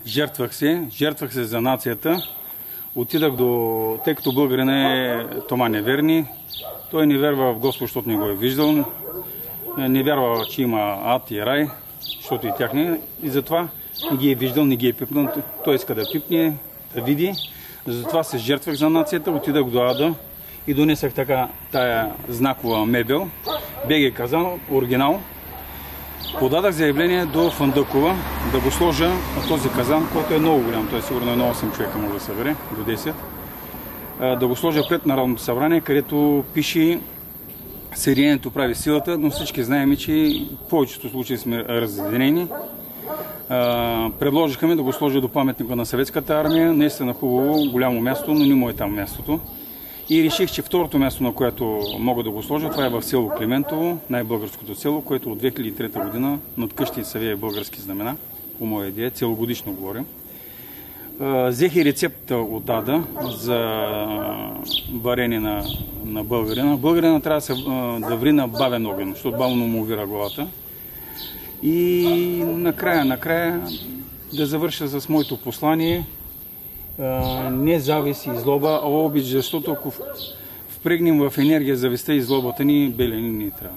Жертвах се за нацията. Отидах тъй като българин е Тома неверни. Той не вярва в Господ, защото не го е виждал. Не вярва, че има ад и рай, защото и тях не. И затова не ги е виждал, не ги е пипнал. Той иска да пипне, да види. Затова се жертвах за нацията, отидах до ада и донесах така тая знакова мебел. БГ Казан, оригинал. Подадах заявление до Фандъкова да го сложа на този казан, който е много голям. Той сигурно на 8 човека може да събере, до 10. Да го сложа пред Народното събрание, където пише Съединението прави силата, но всички знаем, че в повечето случаи сме разединени. Предложиха ми да го сложа до паметника на Съветската армия. Наистина хубаво, голямо място, но не му е там мястото. И реших, че второто място, на което мога да го сложа, това е в село Климентово, най-българското село, което от 2003 година над къщи се вее български знамена, по моя идея, целогодишно говорим. Взех и рецепта от ада за варене на българина. Българина трябва да ври на бавен огън, защото бавно му вира главата. И накрая да завърша с моето послание. Не завист и злоба, а обич, защото ако впрегнем в енергия завистта и злобата ни, белени не трябва.